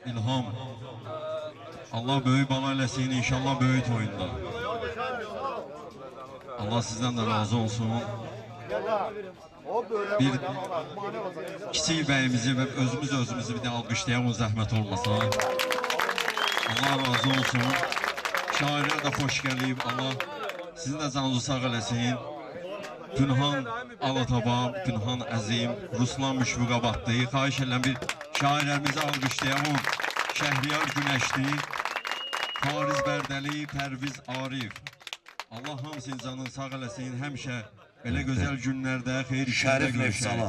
İlham. Allah böyük bala eləsin inşallah böyük oyunda. Allah sizden de razı olsun. Bir kiçik bəyimizi ve özümüzü bir de alqışlayalım, zəhmət olmasa. Allah razı olsun. Şairə də xoş gəlib. Allah sizin də canınızı sağ eləsin. Pünhan Alatabab, Pünhan Əzim, Ruslan Müşfiqabadlı. Xahiş edirəm bir şairlərimizi alqışlayalım. Şəhriyar Günəşli, Fariz Bərdəli, Pərviz Arif. Allah hamısının canını sağ eləsin. Həmişə belə gözəl günlərdə, xeyir işlərdə görüşək.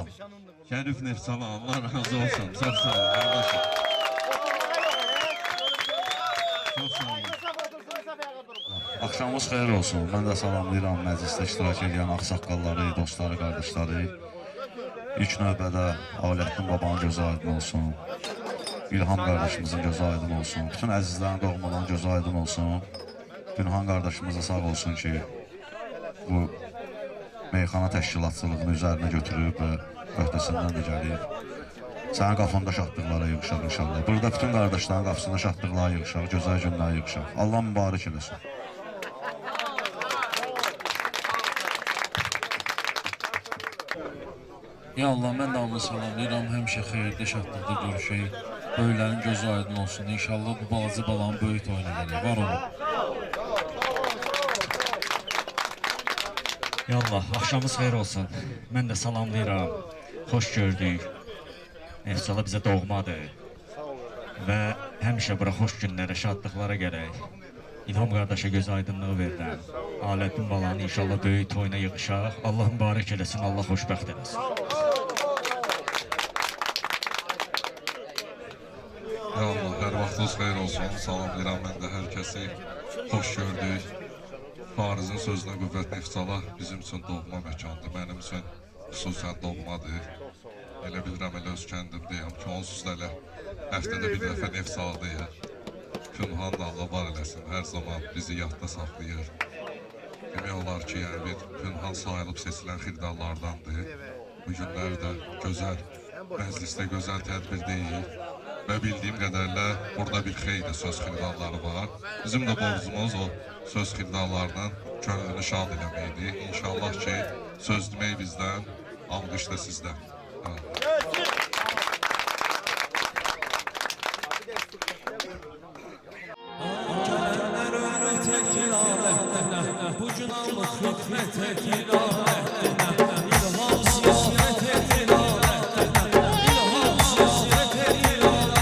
Şərif Nefsala, Allah razı olsun. Çox sağ olun qardaşım. Çox sağ olun. Axşamınız xeyir olsun. Mən də salamlayıram məclisdə iştirak edən ağsaqqalları, dostları, qardaşları. İlk növbədə Aləddin babanın gözü aydın olsun. İlham qardaşımızın gözü aydın olsun. Bütün əzizlərin doğmadan gözü aydın olsun. Pünhan qardaşımız da sağ olsun ki, bu meyxana təşkilatçılığını üzərinə götürüb və öhdəsindən də gəlir. Sənin qafında şadlıqlara yığışaq inşallah. Burada bütün qardaşların qafısında şadlıqlara yığışaq, gözəl günlər yığışaq. Allah mübarək eləsin. Ya Allah, mən də Allah salamlayıram. Həmişə xeyirdə, şadlıqda görüşək. Böyüklərin gözü aydın olsun. İnşallah bu balaca balanın böyük oyuna gəlir. Var olun. Ya Allah, axşamınız xeyir olsun. Mən də salamlayıram. Xoş gördük. Nefsala bizə doğmadır. Və həmişə bura xoş günlərə, şadlıqlara gələk. İlham qardaşa göz aydınlığı verirəm. Aləddin balanı inşallah böyük toyuna yığışaq. Allah mübarək eləsin, Allah xoşbəxt eləsin. Ya Allah, hər vaxtınız xeyir olsun. Salamlayıram mən də hər kəsi. Xoş gördük. Farizin sözünə qüvvət Nefsala bizim üçün doğma məkandır. Mənim üçün xüsusən doğmadır. Elə bilirəm, elə öz kəndimdəyəm ki, onsuz da elə həftədə bir dəfə Nefsala deyər. Pünhan da Allah var eləsin, hər zaman bizi yadda saxlayır. Demək olar ki, yəni bir Pünhan sayılıb seçilən xirdarlardandır. Bu günləri də gözəl məclisdə gözəl tədbir deyil. Və bildiyim qədərlə burada bir xeyli söz xirdarları var. Bizim də borcumuz o söz xirdarlarının könlünü şad eləməkdir. İnşallah ki, söz demək bizdən, alqış da sizdən. Bu gün almış hükmət etilarəttinə, İlham siyasət etilarəttinə, İlham siyasət etilarəttinə,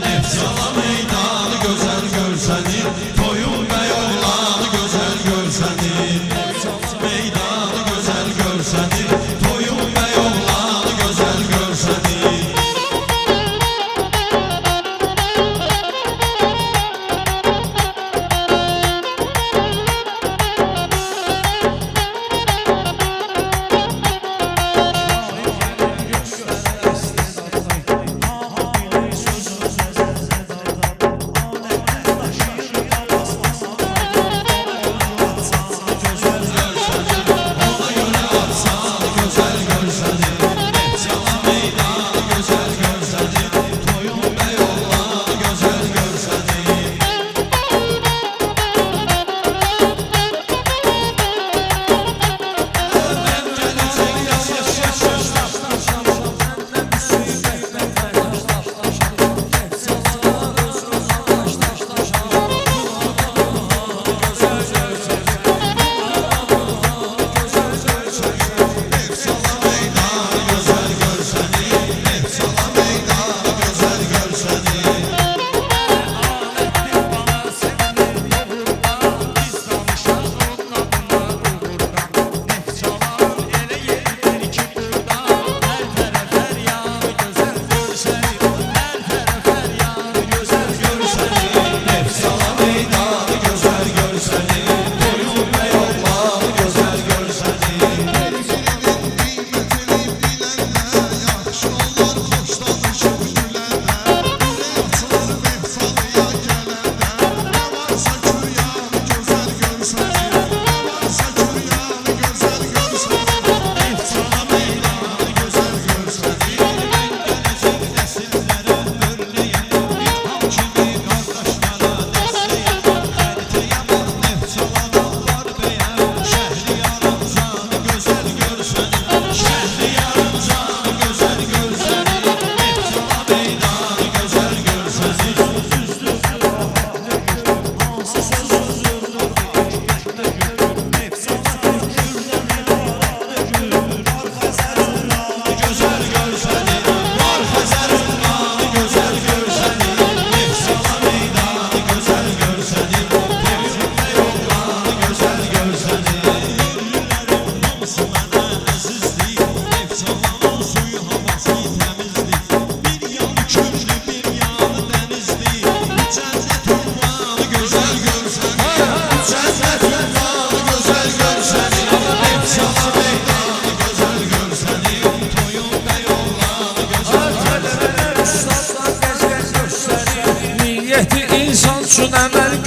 Nefsala meydanı gözəl görsənir, toyun bəy oğlanı gözəl görsənir. Nefsala meydanı gözəl görsənir, toyun bəy oğlanı gözəl görsənir.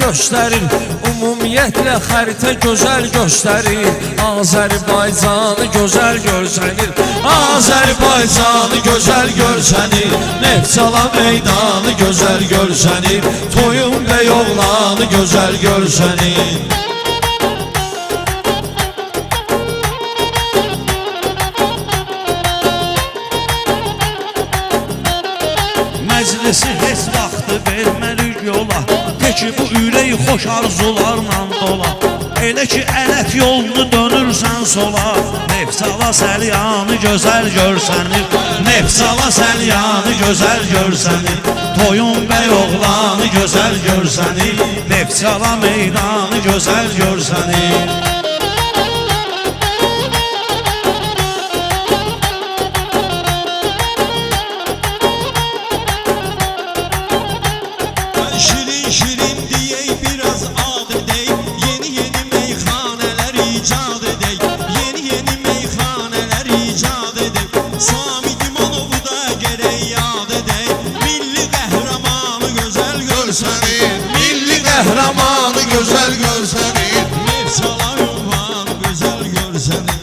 göstərir, ümumiyyətlə xəritə gözəl göstərir. Azərbaycanı gözəl görsənir, Azərbaycanı gözəl görsənir. Neftçala meydanı gözəl görsənir, Toyun bəy oğlanı gözəl görsənir. Məclisi heç vaxtı verməlik yola, ki bu ürək xoş arzularla dola. Elə ki ələt yolunu dönürsən sola, Neftçala Səlyanı gözəl görsənir, Neftçala Səlyanı gözəl görsənir. Toyun bəy oğlanı gözəl görsənir, Neftçala meydanı gözəl görsənir. Şirin şirin diyey biraz ad edey, yeni yeni meyxaneler icat edey, yeni yeni meyxaneler icat edey. Sami Dimanovu da gerek yad edey, milli qəhrəmanı gözəl görsənir, milli qəhrəmanı gözəl görsənir. Neftçala ünvanı gözəl görsənir.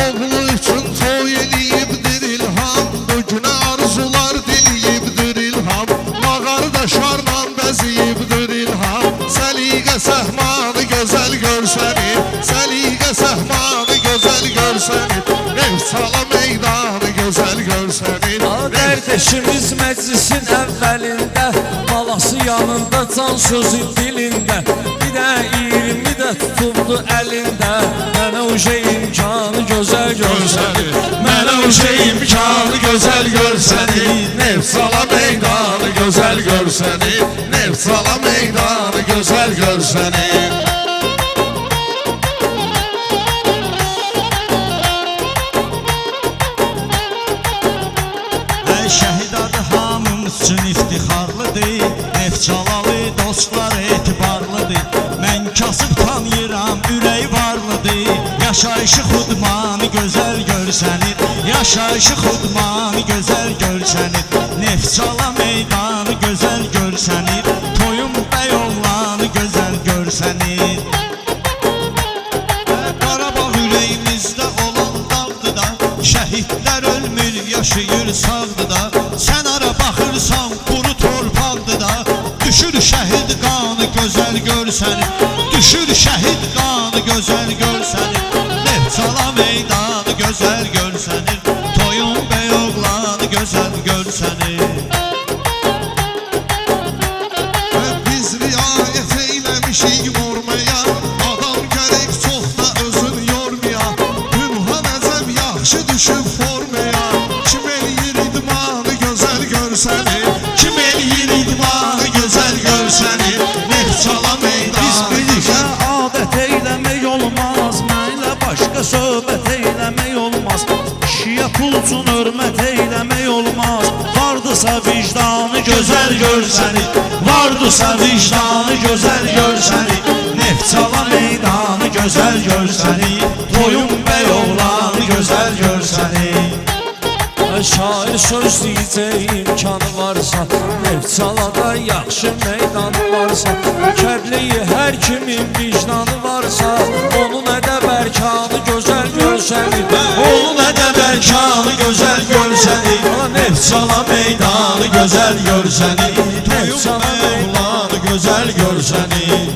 Oğlu üçün toy eləyibdir İlham, bugünə arzular diliyibdir İlham. Mağardaşlarla bəziyibdir İlham, səliqə səhmanı gözəl görsənir, səliqə səhmanı gözəl görsənir. Neftçala meydanı gözəl görsənir. Qardeşimiz məclisin əvvəlində, balası yanında, can sözü dilində, bir də 20 də tutuldu əlində. Mənə uje imkanı gözəl görsənir, Mənə uje imkanı gözəl görsənir. Neftçala meydanı gözəl görsənir, Neftçala meydanı gözəl görsənir. Şəhid adı hamımız üçün iftixarlıdır, Neftçalalı dostlar etibarlıdır. Mən kasıb tanıyıram, ürək varlıdır, yaşayışı xudmanı gözəl görsənir, yaşayışı xudmanı gözəl görsənir. Neftçala meydanı gözəl görsənir, Toyun bəy oğlanı gözəl görsənir. Qarabağ ürəyimizdə olan dağdır da, şəhidlər ölmür, yaşayır sağdır da. Sən ara baxırsan quru torpaqdır da, düşür şəhid qanı gözəl görsənir, düşür şəhid qanı gözəl görsənir. Neftçala meydanı gözəl görsənir, Toyun bəy oğlanı gözəl görsənir. Biz riayət eyləmişik mormaya, adam gərək çox da özün yormaya. Ünvan əcəb yaxşı düşüb formaya, kim eləyir idmanı gözəl görsənir, Kim eləyir idmanı gözəl görsənir, Neftçala Biz meydanı birlikə adət eyləmək olmaz, mənlə başqa söhbət eyləmək olmaz. Kişiyə pul üçün hörmət eyləmək olmaz. Vardısa vicdanı gözəl görsənir, Vardısa vicdanı gözəl görsənir, Neftçala meydanı gözəl görsənir, Toyun bəy oğlanı gözəl görsənir. şair söz deyəcək imkanı varsa, Neftçalada yaxşı meydanı varsa, Kərliyi hər kimin vicdanı varsa, onun ədəb ərkanı gözəl görsənir, Onun ədəb ərkanı gözəl görsənir, Neftçala meydanı gözəl görsənir, Toyun bəy oğlanı gözəl görsənir.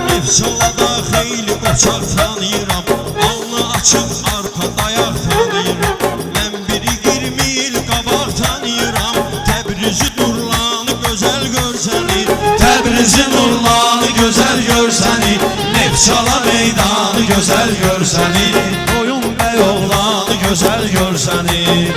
Neftçalada xeyli qoçaq tanıyıram, alnı açıq arpa dayaq tanıyıram. Mən biri 20 il qabaq tanıyıram, Təbrizi nurlanı gözəl görsənir, Təbrizi nurlanı gözəl görsənir, Neftçala meydanı gözəl görsənir, Toyun bəy oğlanı gözəl görsənir.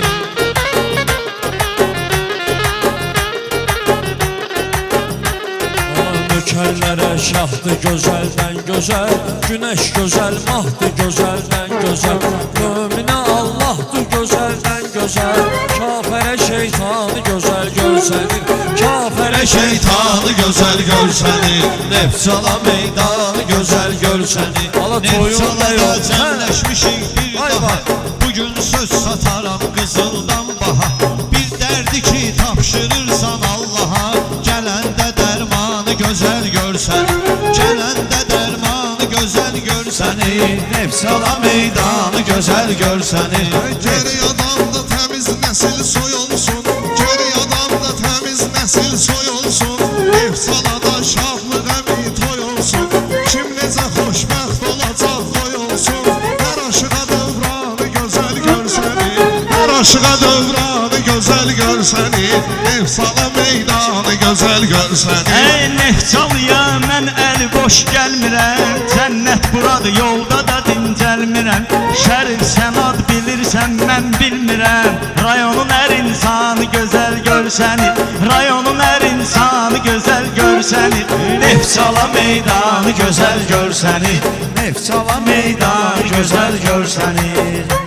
nökərlərə şahdı gözəldən göz gözəl Günəş gözəl, mahdır gözəldən gözəl Möminə Allahdır gözəldən gözəl Kafərə şeytanı gözəl görsənir Kafərə Şeytanı gözəl görsənir Nefsala meydanı gözəl görsənir Ala toyun da yok cəmləşmişik bir daha Bugün söz sataram qızıldan baha Bir dərdi ki tapşırırsan Allaha Gələndə dərmanı gözəl görsənir Gələndə dərmanı gözəl görsənir Nefsala meydanı gözəl görsənir Geri adamda təmiz nəsil soyulsun Geri adamda təmiz nəsil soyulsun Efsalada şahlıq əmi toyulsun Kim necə xoşbəxt olacaq qoyulsun Hər aşıqa dövranı gözəl görsənir Hər aşıqa dövranı gözəl görsənir Efsala meydanı gözəl görsənir Ey Nefçalıya mən əli boş gəlmirəm Cənnət buradır yolda da dincəlmirəm Şərif sən ad bilirsən mən bilmirəm Rayonun hər insanı gözəl görsənir Rayonun hər insanı gözəl görsənir Nefsala meydanı gözəl görsənir Nefsala meydanı gözəl görsənir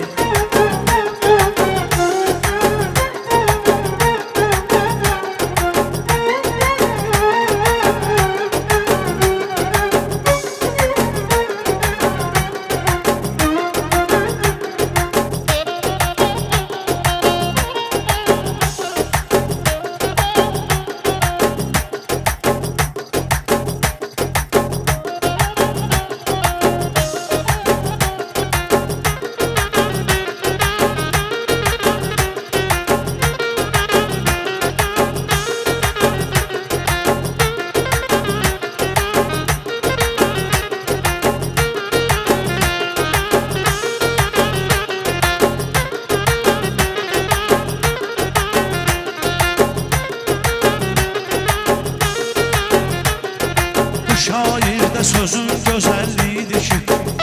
Şairdə sözün gözəlliyidir ki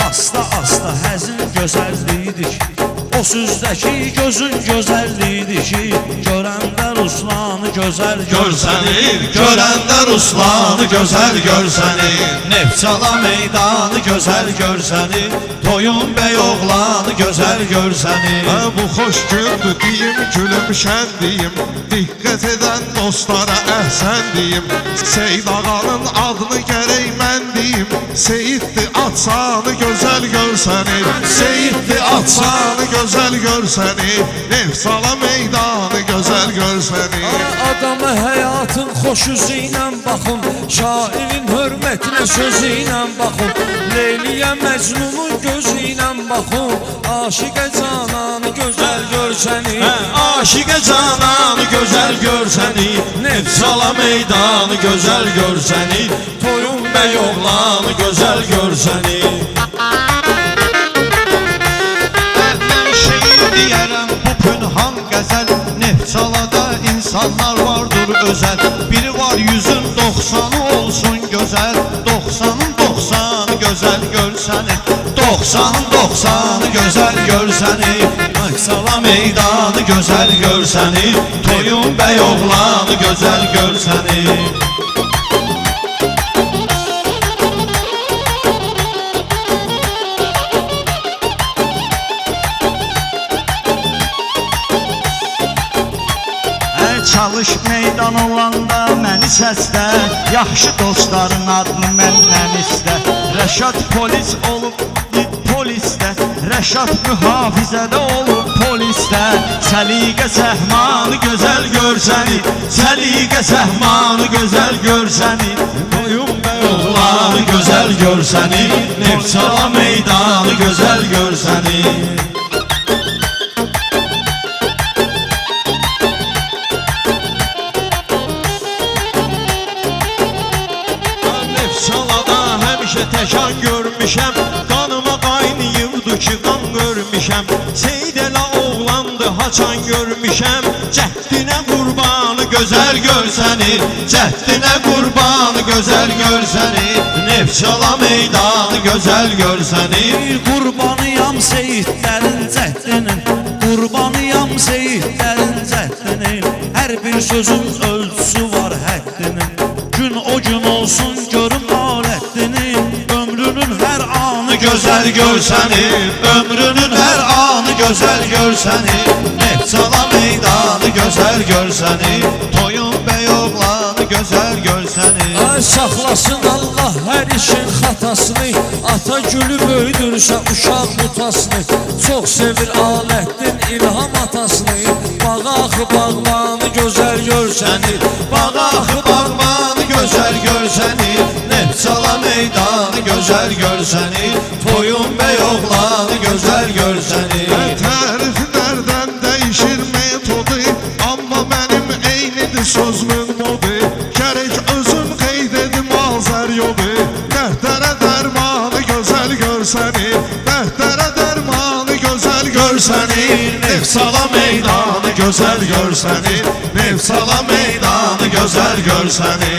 Asta-asta həzin gözəlliyidir ki O sözdəki gözün gözəlliyidir ki Görəndə Ruslanı gözəl görsənir Görəndə Ruslanı gözəl görsənir Nefçala meydanı gözəl görsənir Toyun bəy oğlanı gözəl görsənir Bu xoş gündür deyim gülüm şən deyim Diqqət edən dostlara əhsən deyim Seyid ağanın adını gərək mən deyim Seyiddir atsanı gözəl görsənir Seyiddir atsanı gözəl görsənir Nefsala meydanı gözəl görsənir Adamı həyatın xoşuzu ilə baxın Şairin hörmətinə sözü ilə baxın Leyliyə Məcnunun gözü ilə baxın Aşiqə cananı gözəl görsənir Aşiqə cananı gözəl görsənir Nefsala meydanı gözəl görsənir Toyun bəy oğlanı gözəl görsənir Mən şeir deyərəm bu pünhan qəzəl Nefçalada insanlar vardır özəl Biri var 100'ün 90'ı olsun gözəl 90'ın 90'ı gözəl görsənir 90'ın 90'ı gözəl görsənir Nefçala meydanı gözəl görsənir Toyun bəy oğlanı gözəl görsənir Çalış meydan olanda məni səslə Yaxşı dostların adını məndən istə Rəşad polis olub polisdə Rəşad mühafizədə olub polisdə Səliqə səhmanı gözəl görsənir Səliqə səhmanı gözəl görsənir Toyun bəy oğlanı gözəl görsənir Nefçala meydanı gözəl görsənir Təkan görmüşəm, qanıma qaynayıbdı ki qan görmüşəm Seyid elə oğlandı haçan görmüşəm Cəhdinə qurbanı gözəl görsənir Cəhdinə qurbanı gözəl görsənir Nefçala meydanı gözəl görsənir Qurbanıyam seyidlərin cəhdinin Qurbanıyam seyidlərin cəhdinin Hər bir sözün ölçüsü var həddinin Gün o gün olsun görüm aləddinin Ömrünün görsəni, ömrünün hər anı gözəl görsəni, Neftçala meydanı gözəl görsəni, toyun bəy oğlanı gözəl görsəni. Ay saxlasın Allah hər işin xatasını, ata gülü böyüdürsə uşaq mutasını, çox sevir Aləddin İlham atasını, Bağaxı bağbanı gözəl görsəni, Bağaxı bağbanı gözəl görsəni, Neftçala meydanı gözəl görsəni, toyun bəy oğlanı gözəl görsəni. Təriflərdən dəyişir metodu, amma mənim eynidir sözümün modu. Gərək özüm qeyd edim azər yolu, dərdlərə dərmanı gözəl görsəni, dərdlərə dərmanı gözəl görsəni, Neftçala meydanı gözəl görsəni, Neftçala meydanı gözəl görsəni.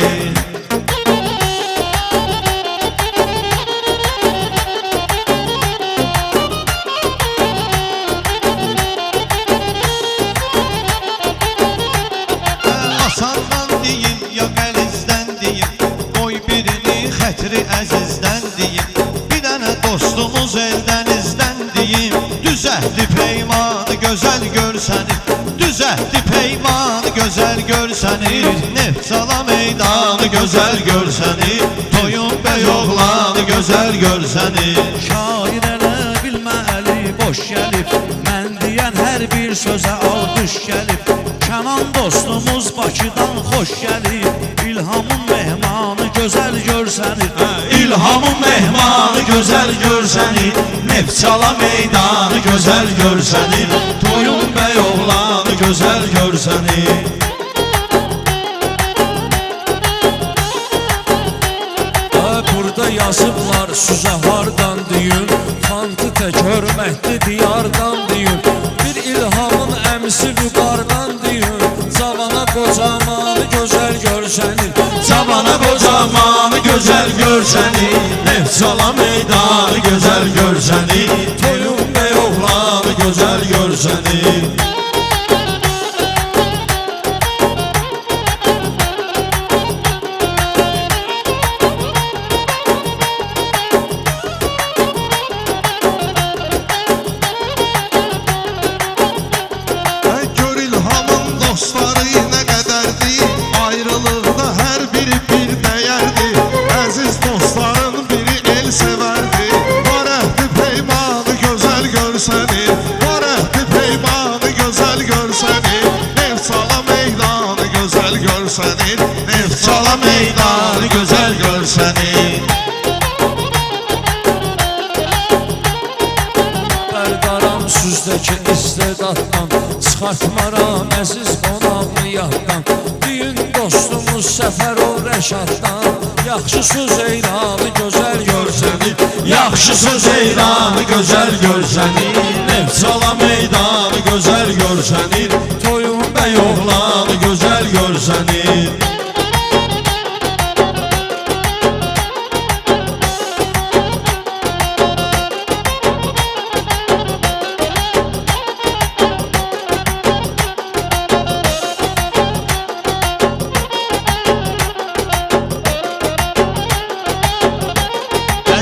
Asandan deyim, ya qəlizdən deyim, qoy birini xətri əzizdən deyim, bir dənə dostumuz eldənizdən deyim, düzəltdi peymanı gözəl görsəni, düzəltdi peymanı gözəl görsəni, Neftçala meydanı gözəl görsəni, toyun bəy oğlanı gözəl görsəni. Şair elə bilməli boş gəlib, mən deyən hər bir sözə alqış gəlib, Kənan dostumuz Bakıdan xoş gəlib, İlhamın mehmanı gözəl görsənir, İlhamın mehmanı gözəl görsənir, Neftçala meydanı gözəl görsənir, toyun bəy oğlanı gözəl görsənir. Burada yazıblar süzə hardan deyün, Fantı tək hörmətli diyardan deyün, bir İlhamın əmsi vüqardan deyün, Zavana qocamanı gözəl görsənir, Zavana qocamanı gözəl görsəni, Neftçala meydanı gözəl görsəni, toyun bəy oğlanı gözəl görsəni. Gör İlhamın dostları nə qədərdir, ayrılıqda hər biri bir dəyərdir, əziz dostların biri el sevərdir, var əhdi peymanı gözəl görsənir, var əhdi peymanı gözəl görsənir, Neftçala meydanı gözəl görsənir, Neftçala meydanı gözəl görsəni. Bərdaram süzdəki istedatdan, çıxartmaram əziz qonağımı yaddan, düyün dostumuz Səfərov Rəşaddan, yaxşı söz eylanı gözəl görsənir, Yaxşı söz eylanı gözəl görsənir, Neftçala meydanı gözəl görsənir, toyun bəy oğlanı gözəl görsənir.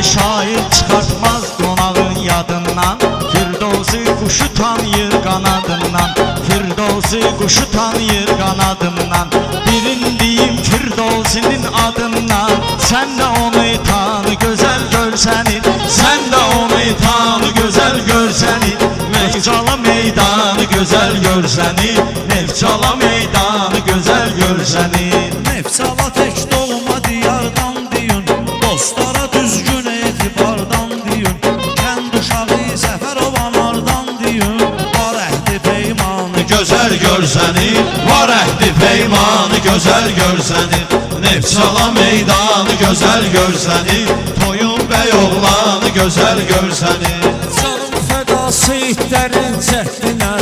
Şair çıxartmaz qonağın yadından, Firdovsi quşu tanıyır qanadından, Firdovsi quşu tanıyır qanadından, birin deyim Firdovsinin adından, sən də onu tanı gözəl görsənir, sən də onu tanı gözəl görsənir, Neftçala meydanı gözəl görsənir, Neftçala meydanı gözəl görsənir. Neftçala tək doğma diyardan deyün, dostlara düzgün etibardan deyün, kənd uşağı Səfərov anardan deyün, var əhdi peymanı Gözəl görsənir, var əhdi peymanı gözəl görsənir, Neftçala meydanı gözəl görsənir, toyun bəy oğlanı gözəl görsənir. Canım fədası itlərin cəhdinə,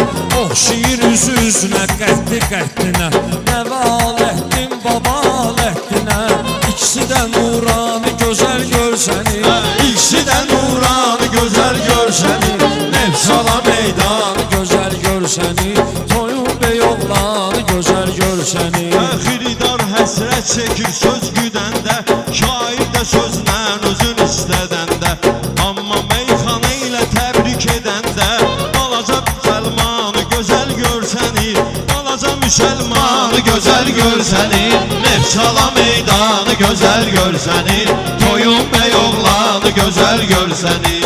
oxşayır üzü üzünə qətti qəddinə, Nəvə Aləddin baba Aləddinə, ikisi də nuranı gözəl görsənir, İkisi də nuranı gözəl görsənir, Neftçala meydanı gözəl görsənir, toyun bəy oğlanı gözəl görsənir. Xiridar həsrət çəkir söz güdəndə, şair də sözlə özün istədəndə, amma meyxana müsəlmanı gözəl gör səni, Neftçala meydanı gözəl gör səni, Toyun bəy oğlanı gözəl gör səni.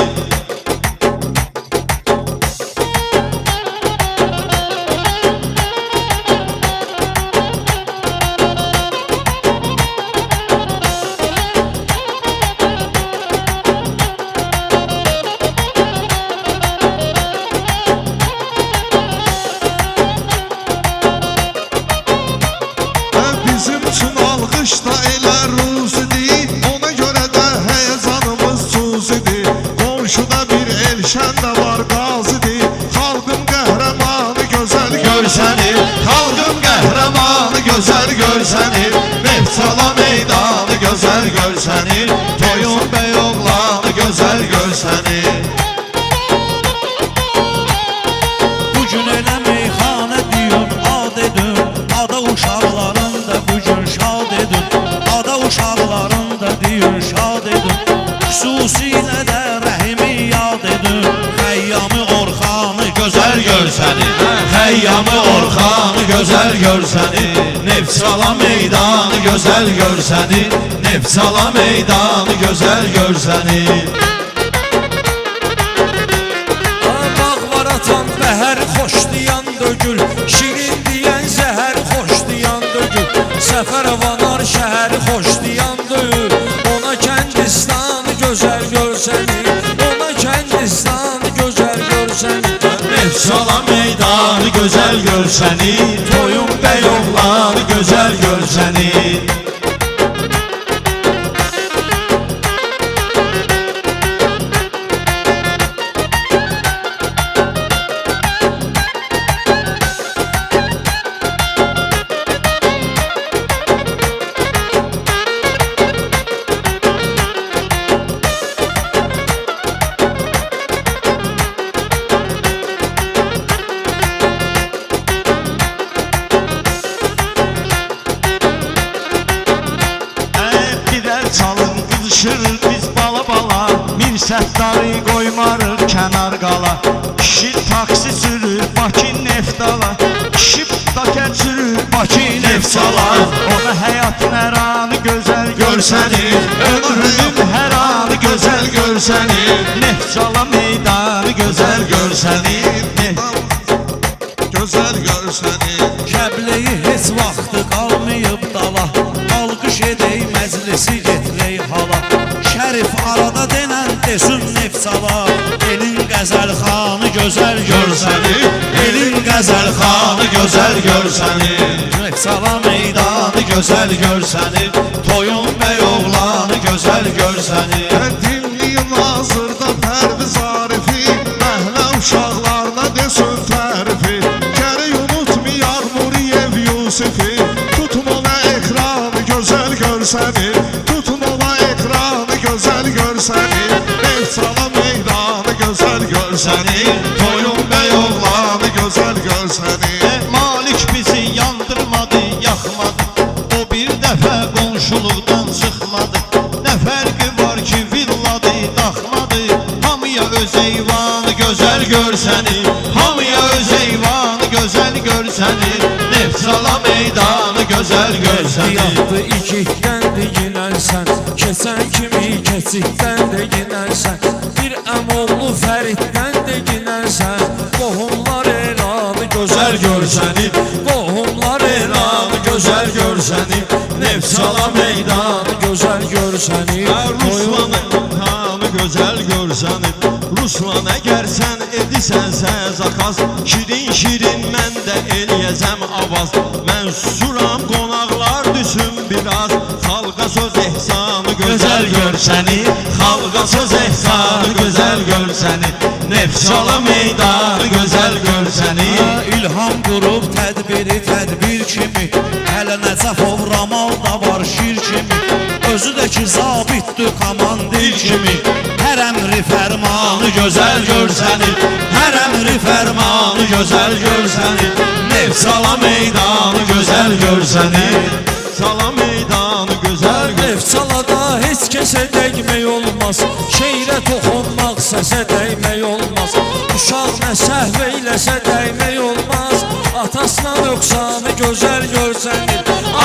Bizim üçün alqış da elə ruzidir, ona görə də həyəcanımız cuzidir. Qonşuda bir elşən də var qazidir, xalqın qəhrəmanı gözəl Gör səni, xalqın qəhrəmanı gözəl gör səni, Neftçala meydanı gözəl gör səni, Toyun bəy oğlanı gözəl gör səni. Bugün elə meyxanə deyir, ad edin, ada uşaqların da bugün şad edin, ada uşaqların da deyir şad edin, xüsusilə də Rəhimi yad edin, Xəyyamı Orxanı Gözəl gör səni, Xəyyamı Orxanı gözəl gör səni, Neftçala meydanı gözəl gör səni, Neftçala meydanı gözəl gör səni. Bağlar atan bəhər xoş diyan dögül, şirin deyən zəhər xoş diyan dögül, səfər vanar şəhər xoş diyan döyür, ona Kəndistanı gözəl gör səni, ona Kəndistanı gözəl gör səni. Neftçala meydanı gözəl gör səni, Toyun bəy oğlanı gözəl gör səni. Çalın qızışırıq biz bala bala, Mir Səttarı qoymarıq kənar qala, Kişi taksi sürür Bakı Neftala, Kişi daker sürür Bakı Neftala, Ona həyatın hər anı gözəl Gör səni, ömrünün hər anı gözəl gör səni, Neftçala meydanı gözəl gör səni, gözəl gör səni. Kəbləyi heç vaxtı qalmayıb dala, alqış edək məclisi getirək hala, Şərif arada denən desin Neftçala, elin qəzəl xanı gözəl gör səni, elin qəzəl xanı gözəl gör səni, Neftçala meydanı gözəl gör səni, Toyun bəy oğlanı gözəl gör səni. Dinliyim hazırda Pərviz Arifi, məhlə uşaqlarına desin tərifi, gərək unutmayaq Nuriyev Yusifi, tutun ona ekranı gözəl gör səni, tutun ona ekranı gözəl gör səni, Neftçala meydanı gözəl gör səni, Toyun bəy oğlanı gözəl gör səni. Malik bizi yandırmadı, yaxmadı, O bir dəfə qonşuluqdan çıxmadı, Nə fərqi var ki villadı, daxmadı, Hamıya öz eyvanı gözəl gör səni, Hamıya öz eyvanı gözəl gör səni, Neftçala meydanı gözəl gör səni. Yatdı ikikdən də ginənsən, keçən kimi keçikdən də ginənsən, bir əmoğlu Fəriddən də ginənsən, qohumlar elanı gözəl gör səni, qohumlar elanı gözəl gör səni, Neftçala meydanı gözəl gör səni, Ruslanın imtihanı gözəl gör səni, Ruslan əgər sən edirsən zakaz, Şirin mən də eləyəcəm avaz, Mən susuram qonaqlar düşün biraz, Xalqa söz ehsanı gözəl gör səni, Xalqa söz ehsanı gözəl gör səni, Neftçala meydanı gözəl gör səni. İlham qurub tədbiri tədbir kimi, Hələ Nəcəfov Ramal da var şir kimi, Özü də ki zabitdir komandir kimi, Hər əmri fərmanı gözəl gör səni, Hər əmri fərmanı gözəl gör səni, Neftçala meydanı gözəl gör səni, Neftçala meydanı gözəl gör səni. Neftçalada heç kəsə dəymək olmaz, Şeirə toxunmaq səsə dəymək olmaz, Uşaq nə səhv eyləsə dəymək olmaz, Atasına nöqsanı gözəl görsəni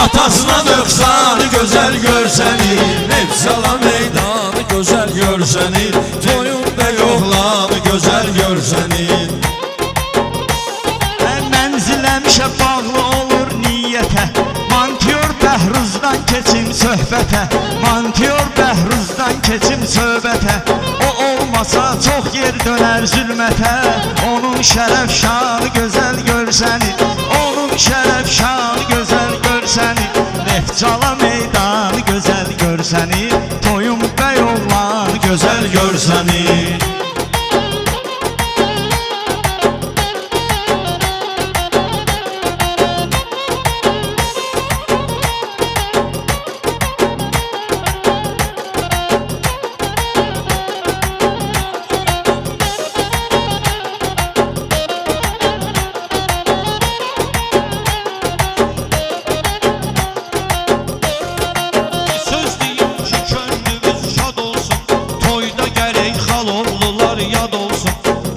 Atasına nöqsanı gözəl görsəni Nevzala meydanı gözəl görsəni Toyun bəy oğlanı gözəl görsəni Mənzil həmişə bağlı olur niyyətə Mantiyor Bəhruzdan keçim söhbətə Mantiyor Bəhruzdan keçim söhbətə O olmasa çox yer dönər zülmətə Onun şərəf şanı gözəl görsəni Onun şərəf şanı gözəl görsəni Neftçala meydanı gözəl görsəni Toyun bəy oğlanı gözəl görsəni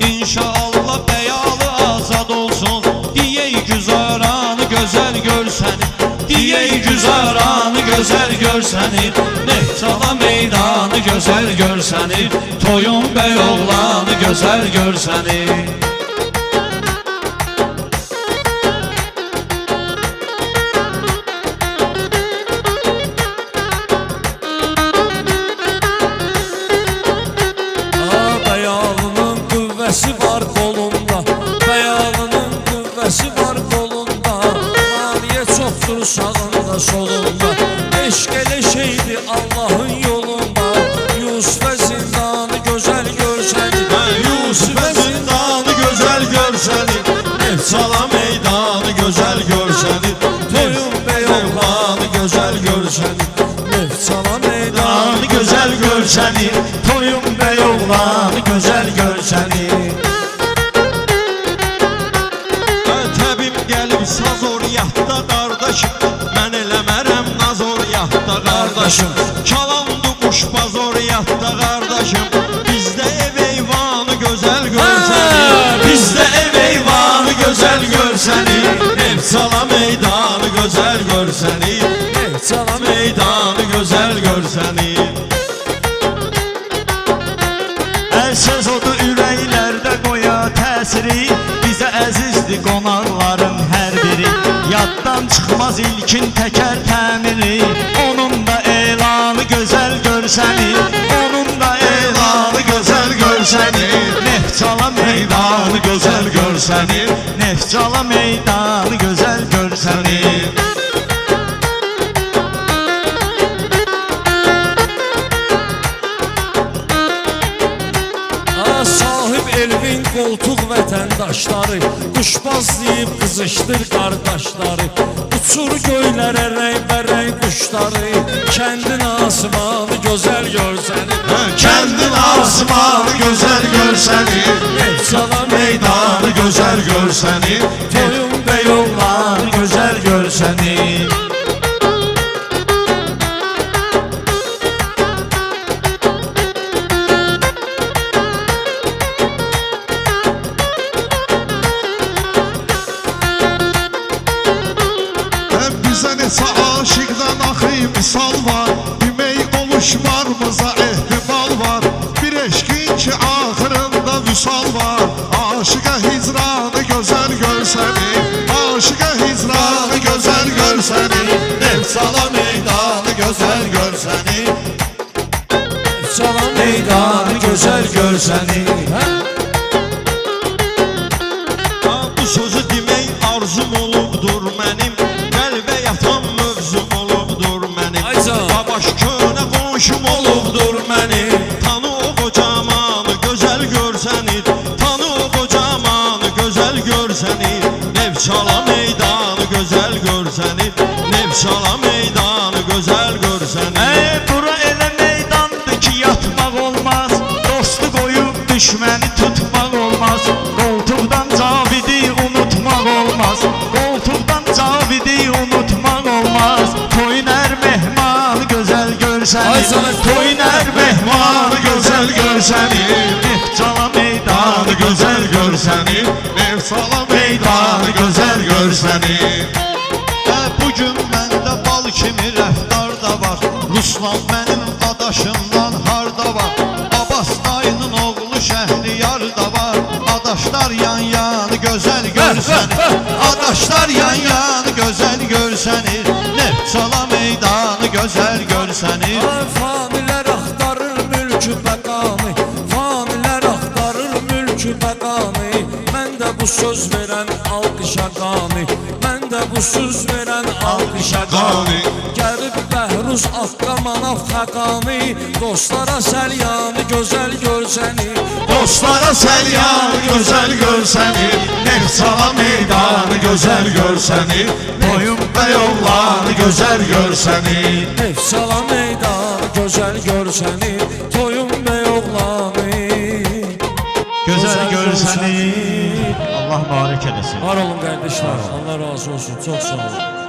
İnşallah bəyalı azad olsun Diyey güzaranı gözəl görsəni Diyey güzaranı gözəl görsəni Neftçala meydanı gözəl görsəni Toyun bəy oğlanı gözəl görsəni Qüvvəsi var qolunda, bəyalının qüvvəsi var qolunda Aliyə çoxdur sağında solunda Eşq elə şeydir Allahın yolunda Yusufə zindanı gözəl görsəni Yusufə zindanı gözəl görsəni Neftçala meydanı gözəl görsəni Toyun bəy oğlanı gözəl görsəni Neftçala meydanı gözəl görsəni Toyun bəy oğlanı gözəl görsəni Təbim gəlib saz oryatda qardaşım Mən eləmərəm naz oryatda qardaşım Kalandı quşbaz oryatda qardaşım Bizdə ev eyvanı gözəl görsəni Bizdə ev eyvanı gözəl görsəni Neftçala meydanı gözəl görsəni Neftçala meydanı gözəl görsəni Söz odu ürəklərdə qoya təsiri Bizə əzizdir qonaqların hər biri Yaddan çıxmaz ilkin təkər təmiri Onun da elanı gözəl görsəni Onun da elanı gözəl görsəni Neftçala meydanı gözəl görsəni Neftçala meydanı gözəl görsəni Elvin qoltuq vətəndaşları Quşbazlayıb qızışdır qardaşları Uçur göylərə rəng-bərəng quşları Kəndin asmanı gözəl görsəni Kəndin asmanı gözəl görsəni Neftçala meydanı gözəl görsəni Toyun bəy oğlanı gözəl görsəni Bizə neçə aşıqdan axı misal var Demək oluşmağımıza ehtimal var Bir eşqin ki axırında vüsal var Aşıqa hicranı gözəl görsəni Aşıqa hicranı gözəl görsəni Neftçala meydanı gözəl görsəni Neftçala meydanı gözəl görsəni Bu sözü demək arzum olubdur mənim Qəlbə yatan mövzum olubdur mənim Babaş könə qonşum olubdur mənim Tanı o qocamanı gözəl görsəni Tanı o qocamanı gözəl görsəni Nevşala meydanı gözəl görsəni Nevşala meydanı gözəl görsəni Bura elə meydandır ki yatmaq olmaz Dostu qoyub düşməni tutmaq olmaz Qoltuqdan Cavidi unutmaq olmaz Qoltuqdan Cavidi unutmaq olmaz Toyner mehmanı gözəl görsəni Toyner mehmanı gözəl görsəni Neftçala meydanı gözəl görsəni Nevşala meydanı gözəl görsəni Ruslan mənim adaşımdan harda var? Abbas dayının oğlu Şəhriyarda var. Adaşlar yan yan gözəl görsənir. Adaşlar yan yan gözəl görsənir. Neftçala meydanı gözəl görsənir. Fanilər axtarır mülkü bəqanı, fanilər axtarır mülkü bəqanı. Mən də bu söz verən alqışa qani, mən də bu söz verən alqışa qani. Gəlib Bəhruz Aqqa Manaf Xəqani, dostlara səlyanı gözəl görsənir. Dostlara səlyanı gözəl görsənir. Neftçala meydanı gözəl görsənir. Toyun bəyovlanı gözəl görsənir. Neftçala meydanı gözəl görsənir. Toyun bəyovlanı gözəl görsənir. Allah mübarək eləsin. Var olun kardeşler. Allah razı olsun. Çok sağ olun.